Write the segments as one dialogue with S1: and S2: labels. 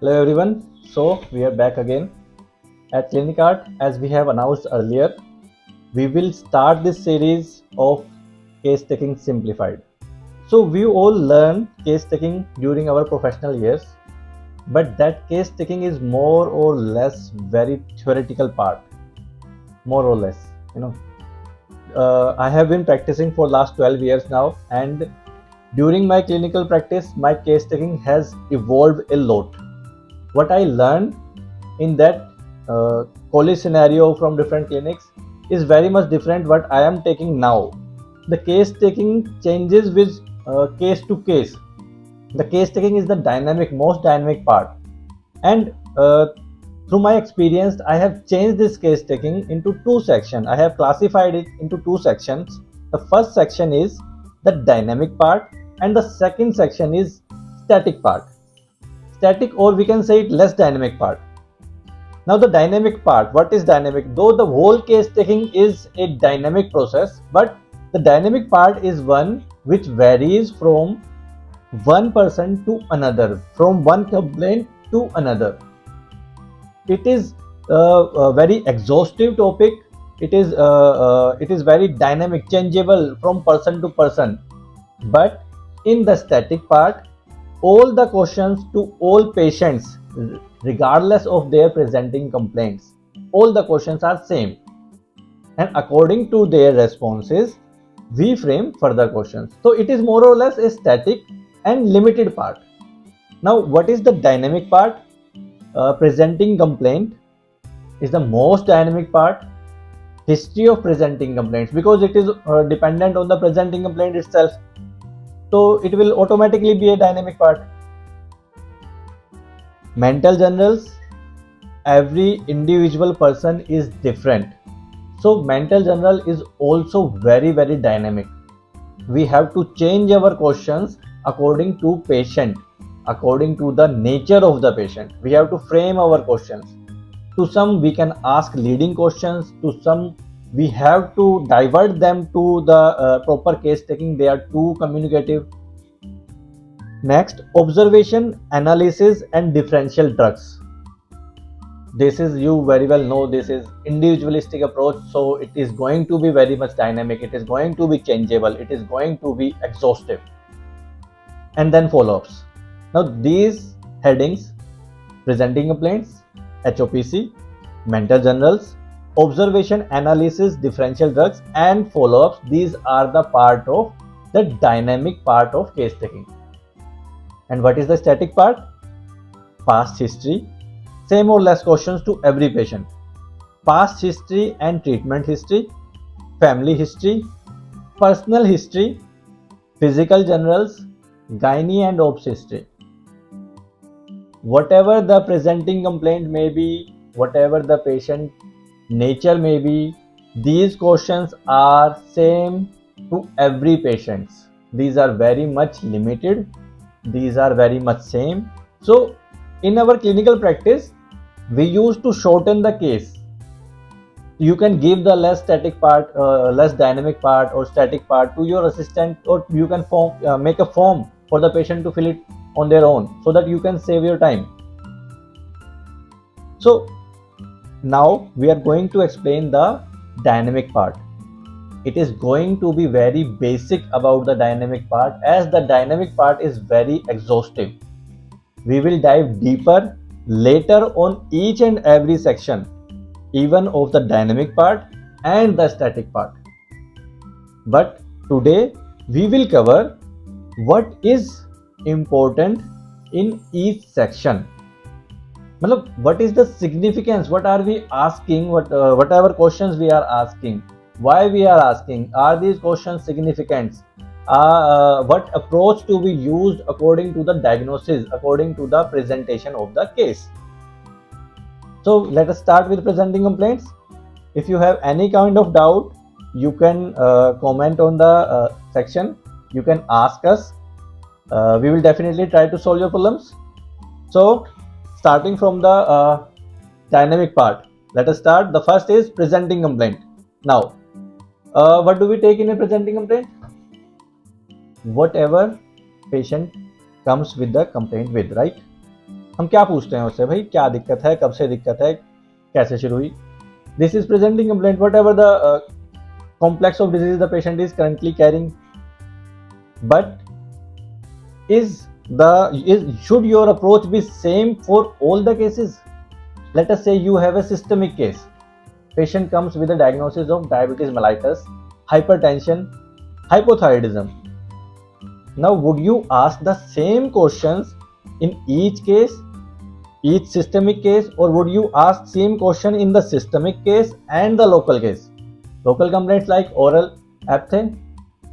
S1: Hello everyone. So we are back again at Clinic Art. As we have announced earlier, we will start this series of case taking simplified. So we all learn case taking during our professional years, but that case taking is more or less very theoretical part, more or less. You know, I have been practicing for last 12 years now, and during my clinical practice, my case taking has evolved a lot. What I learned in that college scenario from different clinics is very much different what I am taking now. The case taking changes with case to case. The case taking is the most dynamic part, and through my experience I have changed this case taking into two sections. I have classified it into two sections. The first section is the dynamic part, and the second section is static part. Static, or we can say it less dynamic part. Now the dynamic part, what is dynamic? Though the whole case taking is a dynamic process, but the dynamic part is one which varies from one person to another, from one complaint to another. It is a very exhaustive topic. It is very dynamic, changeable from person to person. But in the static part, all the questions to all patients, regardless of their presenting complaints, all the questions are same, and according to their responses we frame further questions. So it is more or less a static and limited part. Now what is the dynamic part? Presenting complaint is the most dynamic part. History of presenting complaints, because it is dependent on the presenting complaint itself, so it will automatically be a dynamic part. Mental generals, every individual person is different, so mental general is also very dynamic. We have to change our questions according to patient, according to the nature of the patient. We have to frame our questions. To some we can ask leading questions, to some we have to divert them to the proper case taking. They are too communicative. Next, observation, analysis and differential drugs. This is, you very well know, this is individualistic approach, so it is going to be very much dynamic, it is going to be changeable, it is going to be exhaustive. And then follow-ups. Now these headings: presenting complaints, HOPC, mental generals, observation, analysis, differential drugs and follow-ups, these are the part of the dynamic part of case taking. And what is the static part? Past history, same or less questions to every patient. Past history and treatment history, family history, personal history, physical generals, gynae and obs history. Whatever the presenting complaint may be, whatever the patient nature may be, these questions are same to every patient. These are very much limited, these are very much same. So in our clinical practice we used to shorten the case. You can give the less static part, less dynamic part or static part to your assistant, or you can make a form for the patient to fill it on their own, so that you can save your time. So now we are going to explain the dynamic part. It is going to be very basic about the dynamic part, as the dynamic part is very exhaustive. We will dive deeper later on each and every section, even of the dynamic part and the static part. But today we will cover what is important in each section. What is the significance? What are we asking? Whatever questions we are asking, why we are asking, are these questions significant? What approach to be used according to the diagnosis, according to the presentation of the case. So let us start with presenting complaints. If you have any kind of doubt, you can comment on the section. You can ask us. We will definitely try to solve your problems. So starting from the dynamic part, let us start. The first is presenting complaint. Now what do we take in a presenting complaint? Whatever patient comes with the complaint with, right? हम क्या पूछते हैं उससे, भाई क्या दिक्कत है, कब से दिक्कत है, कैसे शुरू हुई. This is presenting complaint, whatever the complex of disease the patient is currently carrying. But should your approach be same for all the cases? Let us say you have a systemic case. Patient comes with a diagnosis of diabetes mellitus, hypertension, hypothyroidism. Now, would you ask the same questions in each case, each systemic case, or would you ask same question in the systemic case and the local case? Local complaints like oral apathy,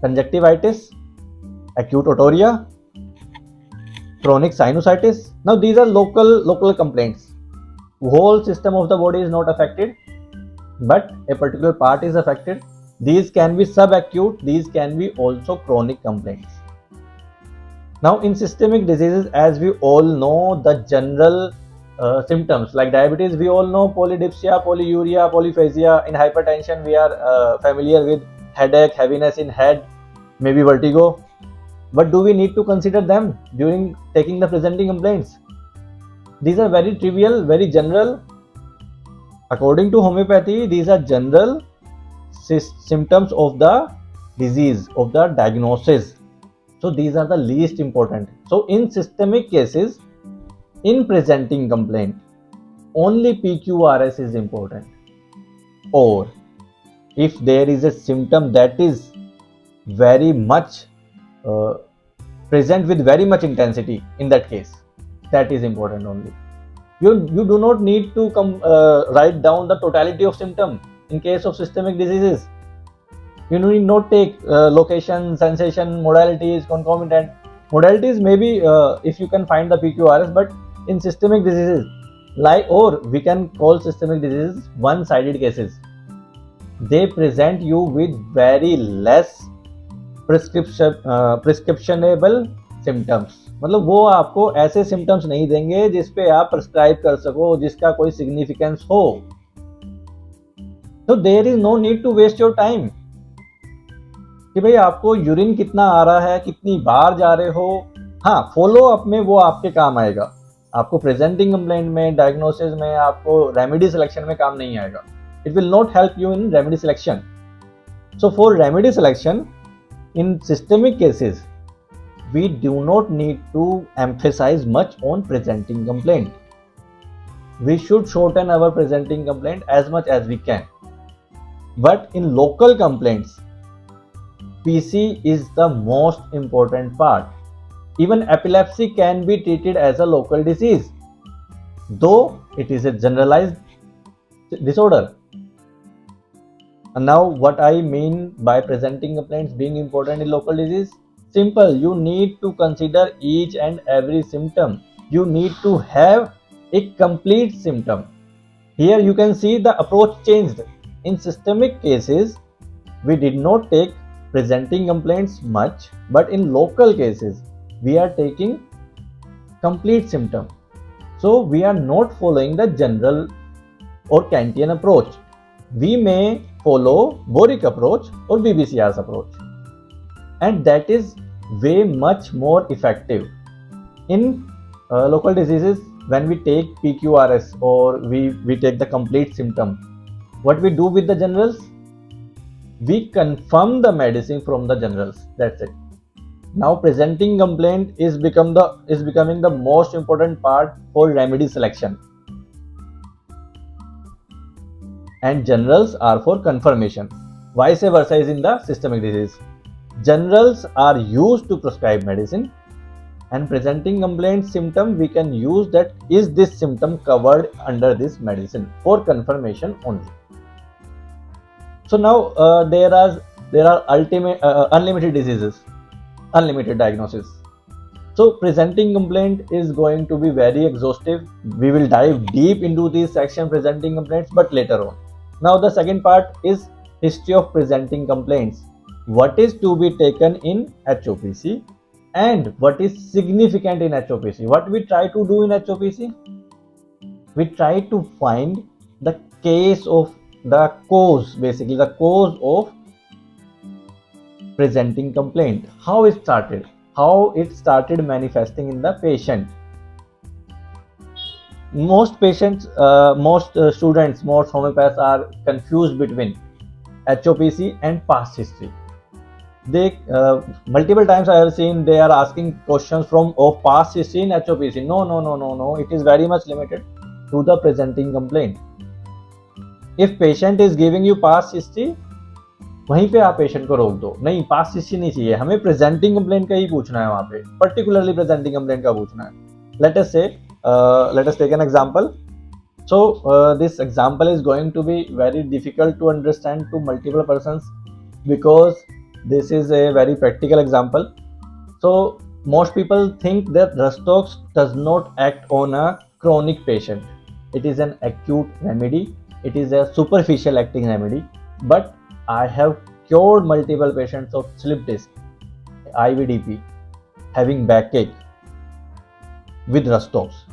S1: conjunctivitis, acute otorrhea, chronic sinusitis. Now these are local complaints. Whole system of the body is not affected, but a particular part is affected. These can be subacute, these can be also chronic complaints. Now in systemic diseases, as we all know, the general symptoms like diabetes, we all know polydipsia, polyuria, polyphagia. In hypertension, we are familiar with headache, heaviness in head, maybe vertigo. But do we need to consider them during taking the presenting complaints? These are very trivial, very general. According to homeopathy, these are general symptoms of the disease, of the diagnosis. So these are the least important. So in systemic cases, in presenting complaint, only PQRS is important. Or if there is a symptom that is very much present with very much intensity, in that case, that is important only. You do not need to write down the totality of symptom in case of systemic diseases. You need not take location, sensation, modalities, concomitant. Modalities maybe if you can find the PQRS, but in systemic diseases, or we can call systemic diseases one-sided cases. They present you with very less prescriptionable symptoms. मतलब वो आपको ऐसे symptoms नहीं देंगे जिस पे आप prescribe कर सको, जिसका कोई significance हो. So there is no need to waste your time कि भाई आपको यूरिन कितना आ रहा है, कितनी बार जा रहे हो. हाँ, फॉलो अप में वो आपके काम आएगा. आपको प्रेजेंटिंग कंप्लेंट में, डायग्नोसिस में, आपको रेमेडी सिलेक्शन में काम नहीं आएगा. It will not help you in remedy selection. So for remedy selection in systemic cases, we do not need to emphasize much on presenting complaint. We should shorten our presenting complaint as much as we can. But in local complaints, PC is the most important part. Even epilepsy can be treated as a local disease, though it is a generalized disorder. And now what I mean by presenting complaints being important in local disease? Simple, you need to consider each and every symptom. You need to have a complete symptom. Here you can see the approach changed. In systemic cases, we did not take presenting complaints much, but in local cases, we are taking complete symptom. So we are not following the general or Kantian approach. We may follow Boric approach or BBCR's approach, and that is way much more effective. In local diseases, when we take PQRS or we take the complete symptom, what we do with the generals? We confirm the medicine from the generals. That's it. Now presenting complaint is becoming the most important part for remedy selection. And generals are for confirmation. Vice versa is in the systemic disease. Generals are used to prescribe medicine, and presenting complaint symptom we can use that is this symptom covered under this medicine for confirmation only. So now there are unlimited diseases, unlimited diagnosis. So presenting complaint is going to be very exhaustive. We will dive deep into this section presenting complaints, but later on. Now the second part is history of presenting complaints. What is to be taken in HOPC and what is significant in HOPC. What we try to do in HOPC? We try to find the case of the cause, basically the cause of presenting complaint. How it started manifesting in the patient. Most patients, most students, most homeopaths are confused between HOPC and past history. They multiple times I have seen they are asking questions from of past history in HOPC. No, no, no, no, no. It is very much limited to the presenting complaint. If patient is giving you past history, वहीं पे आप patient को रोक दो. नहीं, past history नहीं चाहिए, हमें प्रेजेंटिंग कंप्लेंट का ही पूछना है. वहां पे पर्टिकुलरली प्रेजेंटिंग कंप्लेंट का पूछना है. Let us take an example. So this example is going to be very difficult to understand to multiple persons because this is a very practical example. So most people think that Rastox does not act on a chronic patient. It is an acute remedy. It is a superficial acting remedy. But I have cured multiple patients of slip disc, IVDP, having backache with Rastox.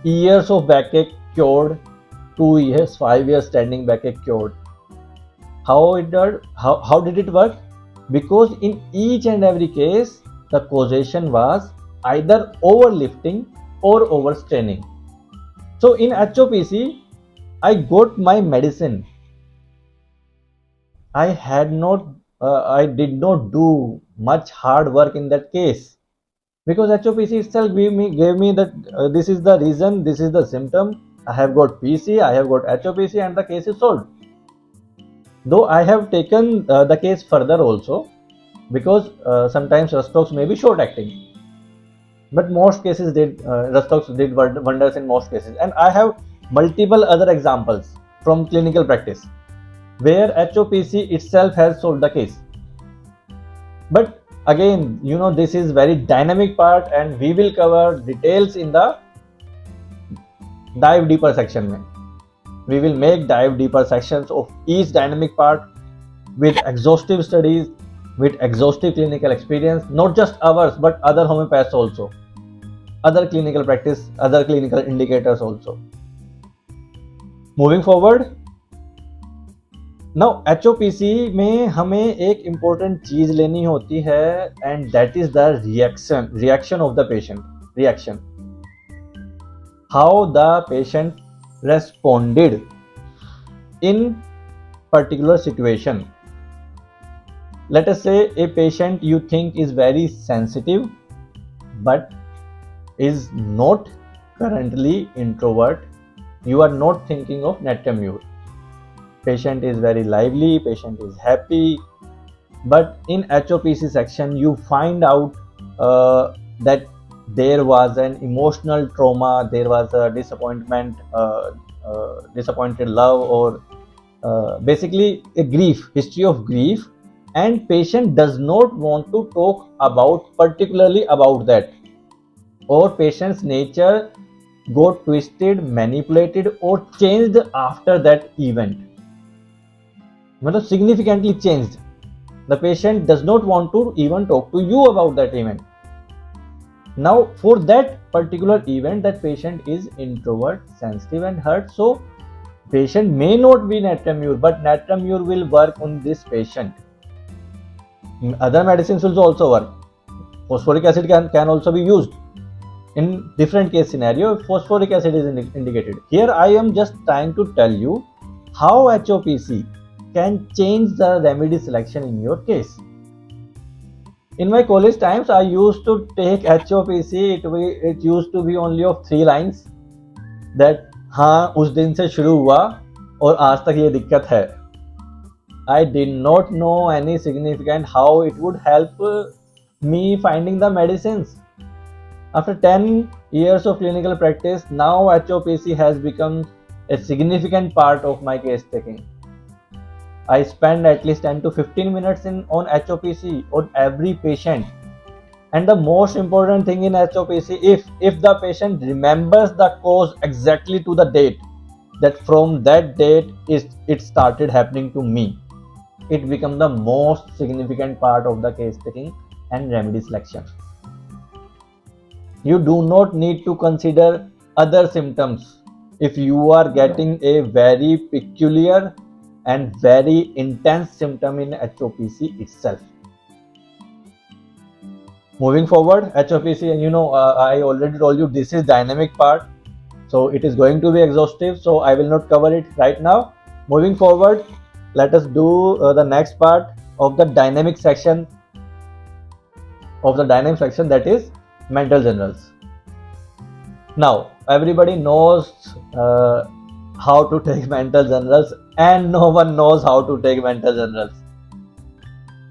S1: Years of backache cured, 2 years, 5 years standing backache cured. How did it work? Because in each and every case, the causation was either overlifting or overstraining. So in HOPC, I got my medicine. I did not do much hard work in that case because HOPC itself gave me that this is the reason, this is the symptom. I have got PC, I have got HOPC, and the case is solved. Though I have taken the case further also because sometimes Rastox may be short acting. But most cases Rastox did wonders in most cases. And I have multiple other examples from clinical practice where HOPC itself has solved the case. But again, this is very dynamic part and we will cover details in the dive deeper section mein. We will make dive deeper sections of each dynamic part with exhaustive studies, with exhaustive clinical experience, not just ours but other homeopaths also, other clinical practice, other clinical indicators also. Moving forward, now HOPC में हमें एक important चीज लेनी होती है and that is the reaction of the patient. Reaction. How the patient responded in particular situation. Let us say a patient you think is very sensitive but is not currently introvert. You are not thinking of natriumure. Patient is very lively, patient is happy, but in HOPC section you find out that there was an emotional trauma, there was a disappointment, disappointed love, or basically a grief, history of grief, and patient does not want to talk about particularly about that, or patient's nature got twisted, manipulated, or changed after that event. मतलब significantly changed. The patient does not want to even talk to you about that event. Now for that particular event, that patient is introvert, sensitive and hurt, so patient may not be natriumure, but natriumure will work on this patient. Other medicines will also work. Phosphoric acid can also be used. In different case scenario, phosphoric acid is indicated. Here I am just trying to tell you how HOPC can change the remedy selection in your case. In my college times, I used to take HOPC. It used to be only of 3 lines. That हाँ उस दिन से शुरू हुआ और आज तक ये दिक्कत है. I did not know any significant how it would help me finding the medicines. After 10 years of clinical practice, now HOPC has become a significant part of my case taking. I spend at least 10 to 15 minutes on HOPC on every patient. And the most important thing in HOPC, if the patient remembers the cause exactly to the date, that from that date it started happening to me, it becomes the most significant part of the case taking and remedy selection. You do not need to consider other symptoms if you are getting a very peculiar and very intense symptom in HOPC itself. Moving forward, HOPC, and I already told you this is dynamic part. So it is going to be exhaustive, so I will not cover it right now. Moving forward, let us do the next part of the dynamic section that is mental generals. Now everybody knows how to take mental generals, and no one knows how to take mental generals.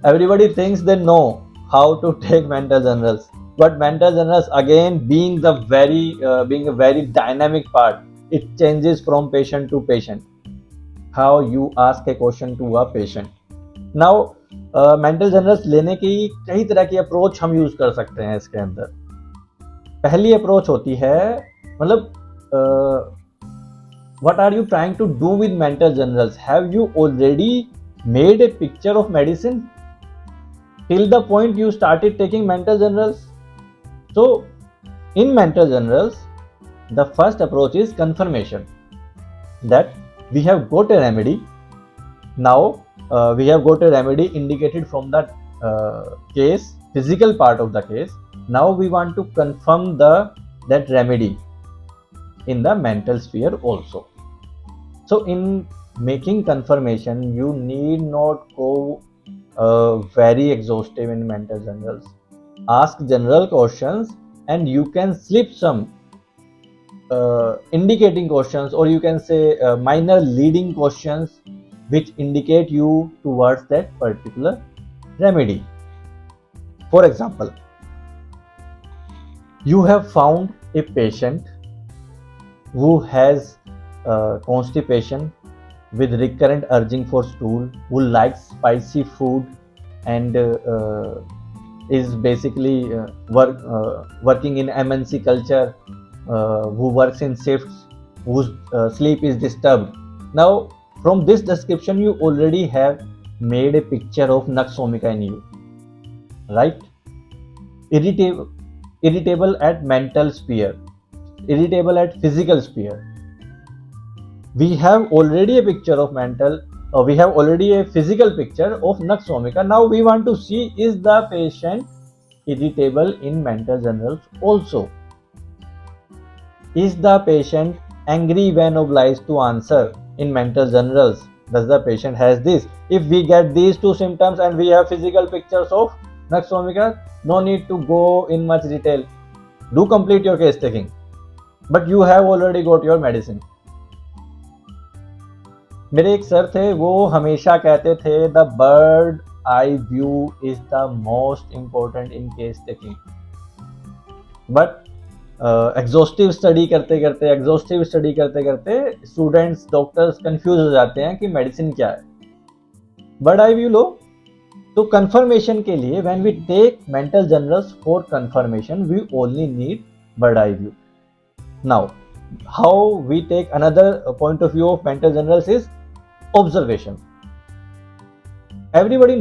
S1: Everybody thinks they know how to take mental generals, but mental generals, again, being a very dynamic part, it changes from patient to patient, how you ask a question to a patient. Now mental generals लेने की कई तरह की approach हम use कर सकते हैं इसके अंदर. पहली अप्रोच होती है, मतलब what are you trying to do with mental generals? Have you already made a picture of medicine till the point you started taking mental generals? So in mental generals, the first approach is confirmation that we have got a remedy. Now we have got a remedy indicated from that case, physical part of the case. Now we want to confirm that remedy in the mental sphere also. So in making confirmation, you need not go very exhaustive in mental generals. Ask general questions, and you can slip some indicating questions, or you can say minor leading questions which indicate you towards that particular remedy. For example, you have found a patient who has constipation with recurrent urging for stool, who likes spicy food, and is basically working in MNC culture, who works in shifts, whose sleep is disturbed. Now from this description, you already have made a picture of nux vomica in you, right? Irritable at mental sphere, irritable at physical sphere. We have already a picture of we have already a physical picture of nux vomica. Now we want to see, is the patient irritable in mental generals also? Is the patient angry when obliged to answer in mental generals? Does the patient has this? If we get these two symptoms and we have physical pictures of nux vomica, no need to go in much detail. Do complete your case taking, but you have already got your medicine. मेरे एक sir थे, वो हमेशा कहते थे the bird eye view is the most important in case taking. But exhaustive study करते करते students, doctors confuse हो जाते हैं कि मेडिसिन क्या है. बर्ड आई व्यू लो. तो कंफर्मेशन के लिए when we take mental generals for confirmation, we only need bird eye view. Now how we take another point of view of mental generals is observation. Everybody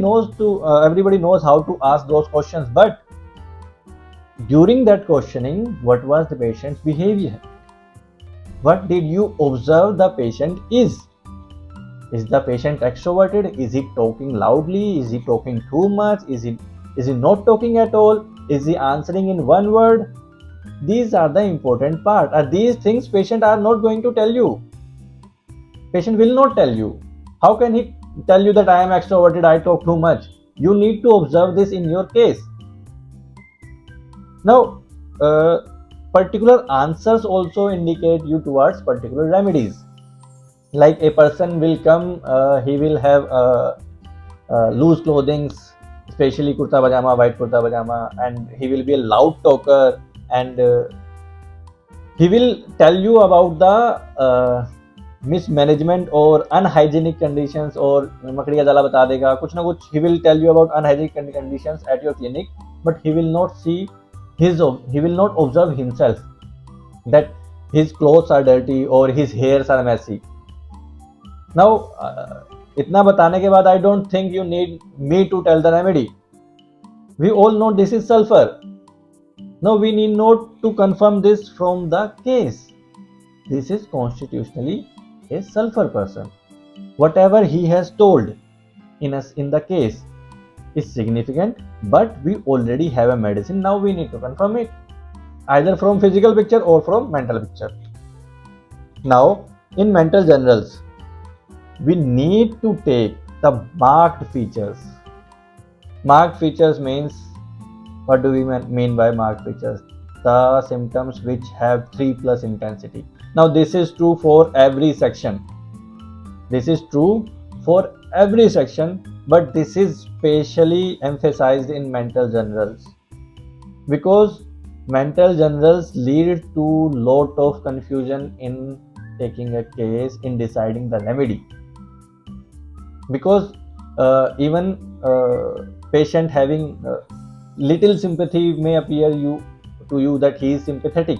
S1: knows how to ask those questions, but during that questioning, what was the patient's behavior? What did you observe the patient is? Is the patient extroverted? Is he talking loudly? Is he talking too much? Is he not talking at all? Is he answering in one word? These are the important part. Are these things patient are not going to tell you? Patient will not tell you. How can he tell you that I am extroverted, I talk too much? You need to observe this in your case. Now particular answers also indicate you towards particular remedies. Like a person will come, he will have loose clothing, especially kurta pajama, white kurta pajama, and he will be a loud talker, and he will tell you about the mismanagement or unhygienic conditions, और मकड़ी का जाला बता देगा कुछ ना कुछ. He will tell you about unhygienic conditions at your clinic, but he will not observe himself that his clothes are dirty or his hairs are messy. Now इतना बताने के बाद I don't think you need me to tell the remedy. We all know this is sulfur. Now we need not to confirm this from the case. This is constitutionally a sulfur person. Whatever he has told in the case is significant, but we already have a medicine. Now we need to confirm it either from physical picture or from mental picture. Now, in mental generals, we need to take the marked features. Marked features means, what do we mean by marked features? The symptoms which have 3 plus intensity. Now, this is true for every section. This is true for every section, but this is specially emphasized in mental generals because mental generals lead to lot of confusion in taking a case, in deciding the remedy, because even patient having little sympathy may appear you to you that he is sympathetic,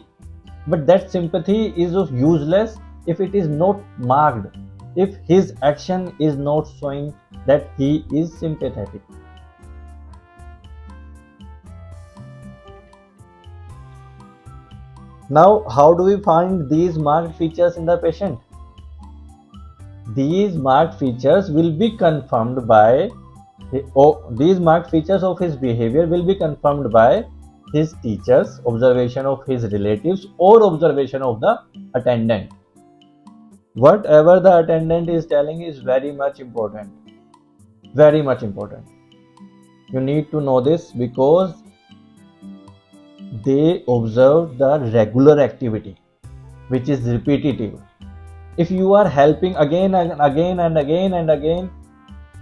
S1: but that sympathy is useless if it is not marked, if his action is not showing that he is sympathetic. Now, how do we find these marked features in the patient? These marked features will be confirmed by these marked features of his behavior will be confirmed by his teachers, observation of his relatives, or observation of the attendant. Whatever the attendant is telling is very much important. Very much important. You need to know this because they observe the regular activity which is repetitive. If you are helping again and again and again and again,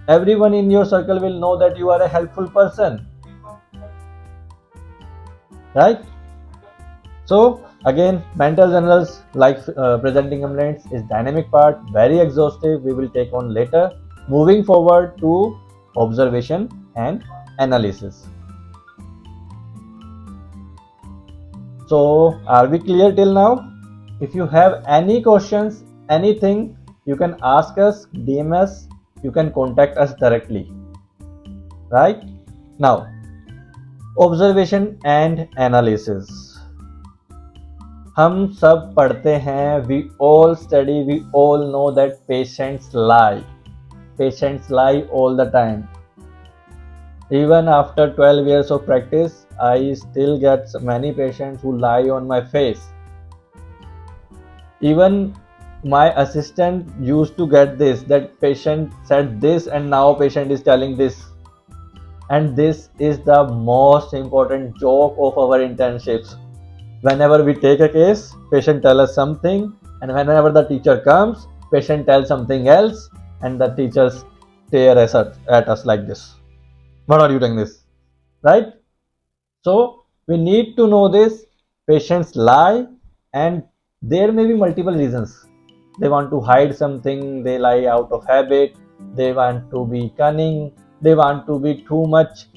S1: everyone in your circle will know that you are a helpful person, right? So again, mental generals like presenting complaints is dynamic part, very exhaustive, we will take on later. Moving forward to observation and analysis. So are we clear till now? If you have any questions, anything, you can ask us, DM us, you can contact us directly, right? Now, observation and analysis. हम सब पढ़ते हैं, we all study, we all know that patients lie. Patients lie all the time. Even after 12 years of practice, I still get many patients who lie on my face. Even my assistant used to get this, that patient said this and now patient is telling this. And this is the most important joke of our internships. Whenever we take a case, patient tells us something, and whenever the teacher comes, patient tells something else, and the teachers stare at us like this. What are you doing this? Right? So we need to know this. Patients lie, and there may be multiple reasons. They want to hide something, they lie out of habit, they want to be cunning, they want to be too much,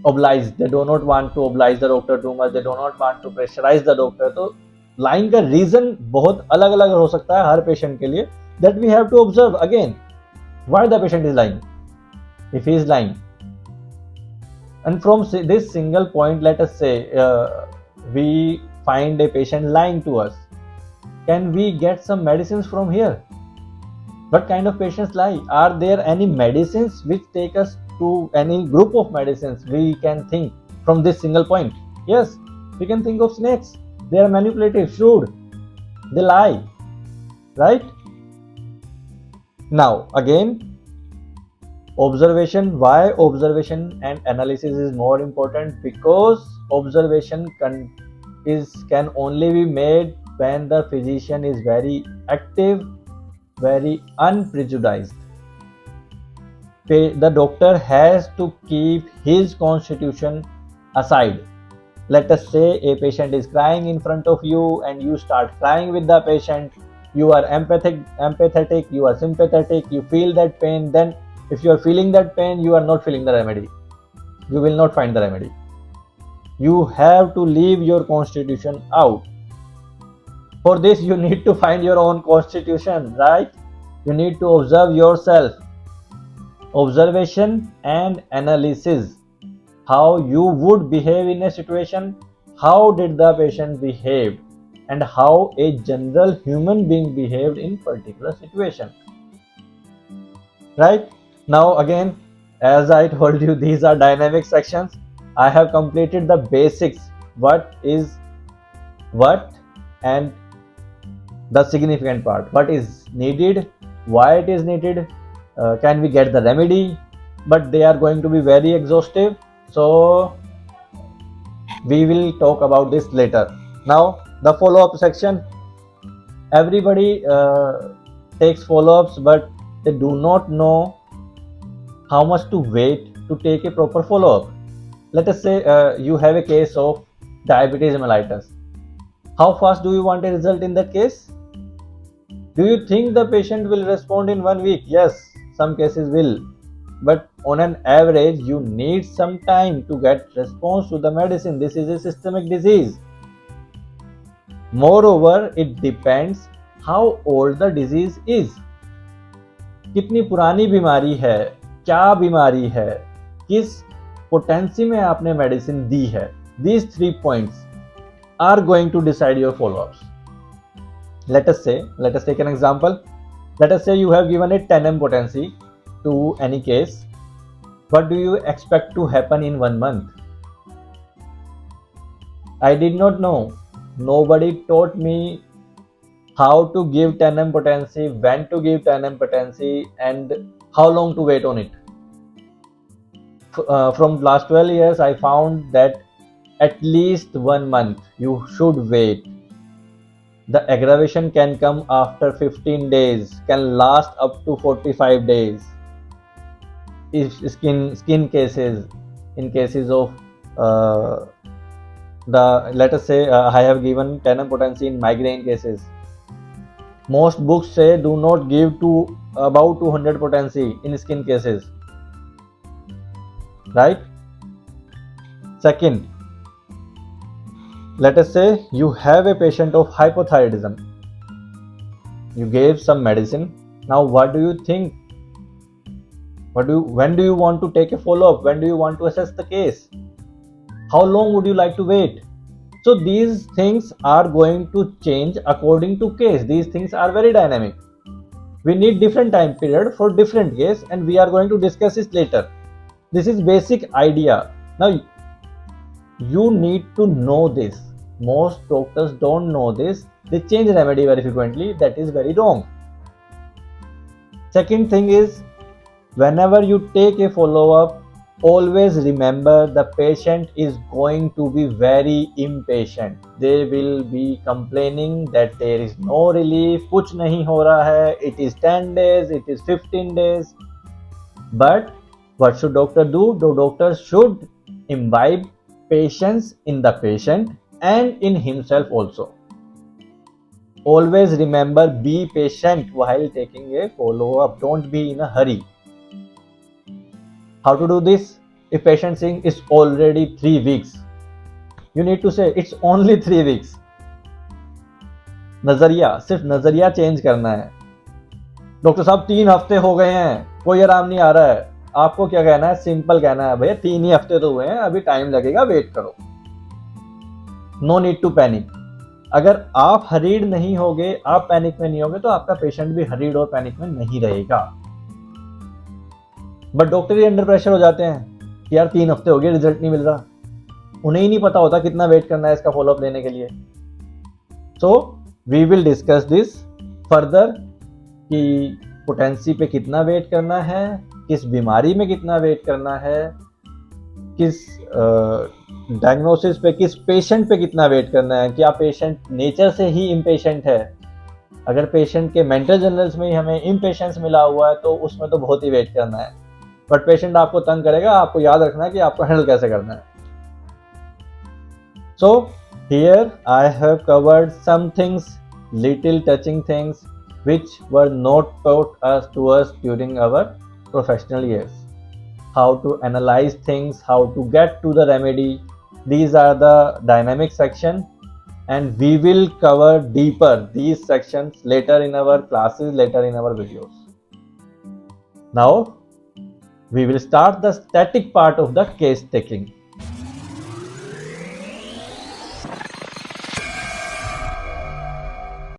S1: oblige. They do not want to oblige the doctor too much, they do not want to pressurize the doctor. तो lying का reason बहुत अलग अलग हो सकता है हर patient के लिए, that we have to observe again why the patient is lying, if he is lying. And from this single point, let us say we find a patient lying to us, can we get some medicines from here? What kind of patients lie? Are there any medicines which take us to any group of medicines we can think from this single point? Yes, we can think of snakes. They are manipulative, shrewd, they lie, right? Now again, observation. Why observation and analysis is more important? Because observation can only be made when the physician is very active, very unprejudiced. The doctor has to keep his constitution aside. Let us say a patient is crying in front of you and you start crying with the patient. You are empathetic, you are sympathetic, you feel that pain. Then if you are feeling that pain, you are not feeling the remedy. You will not find the remedy. You have to leave your constitution out. For this, you need to find your own constitution, right? You need to observe yourself. Observation and analysis. How you would behave in a situation, how did the patient behave, and how a general human being behaved in particular situation. Right? Now again, as I told you, these are dynamic sections. I have completed the basics. What is what and the significant part, what is needed, why it is needed, can we get the remedy, but they are going to be very exhaustive, so we will talk about this later. Now the follow-up section. Everybody takes follow-ups, but they do not know how much to wait to take a proper follow-up. Let us say you have a case of diabetes mellitus. How fast do you want a result in that case? Do you think the patient will respond in 1 week? Yes, some cases will. But on an average, you need some time to get response to the medicine. This is a systemic disease. Moreover, it depends how old the disease is. कितनी पुरानी बीमारी है, क्या बीमारी है, किस potency में आपने मेडिसिन दी है. These 3 points are going to decide your follow-ups. Let us take an example. Let us say you have given a 10 potency to any case. What do you expect to happen in 1 month? I did not know. Nobody taught me how to give 10 potency, when to give 10 potency, and how long to wait on it. From last 12 years, I found that at least 1 month you should wait. The aggravation can come after 15 days, can last up to 45 days. If skin cases, in cases of let us say I have given 10 potency in migraine cases. Most books say do not give to about 200 potency in skin cases, right? Second, let us say you have a patient of hypothyroidism. You gave some medicine. Now what do you think? When do you want to take a follow-up? When do you want to assess the case? How long would you like to wait? So these things are going to change according to case. These things are very dynamic. We need different time period for different case, and we are going to discuss this later. This is basic idea. Now you need to know this. Most doctors don't know this. They change remedy very frequently. That is very wrong. Second thing is, whenever you take a follow-up, always remember the patient is going to be very impatient. They will be complaining that there is no relief, कुछ नहीं हो रहा है, it is 10 days, it is 15 days. But what should doctor do? The doctor should imbibe patience in the patient and in himself also. Always remember, be patient while taking a follow-up. Don't be in a hurry. How to do this? If patient saying it's already 3 weeks, you need to say it's only 3 weeks. नजरिया, सिर्फ नजरिया change करना है. Doctor साहब 3 हफ्ते हो गए हैं, कोई आराम नहीं आ रहा है. आपको क्या कहना है? सिंपल कहना है, भैया 3 ही हफ्ते तो हुए हैं, अभी टाइम लगेगा, वेट करो. No need to panic. अगर आप हरीड नहीं होगे, आप पैनिक में नहीं होगे, तो आपका पेशेंट भी हरीड और पैनिक में नहीं रहेगा. But doctor he under pressure हो जाते हैं कि यार 3 हफ्ते हो गए, रिजल्ट नहीं मिल रहा. उन्हें ही नहीं पता होता कितना वेट करना है इसका फॉलोअप लेने के लिए. So we will discuss this further कि पोटेंसी पे कितना वेट करना है, किस बीमारी में कितना वेट करना है, किस डायग्नोसिस पे, किस पेशेंट पे कितना वेट करना है. क्या पेशेंट नेचर से ही इम्पेशेंट है? अगर पेशेंट के मेंटल जनरल्स में ही हमें इम्पेशेंस मिला हुआ है तो उसमें तो बहुत ही वेट करना है. बट पेशेंट आपको तंग करेगा, आपको याद रखना है कि आपको हैंडल कैसे करना है. So here I have covered some things, little touching things which were not taught to us during our professional years. How to analyze things, how to get to the remedy. These are the dynamic section, and we will cover deeper these sections later in our classes, later in our videos. Now we will start the static part of the case taking.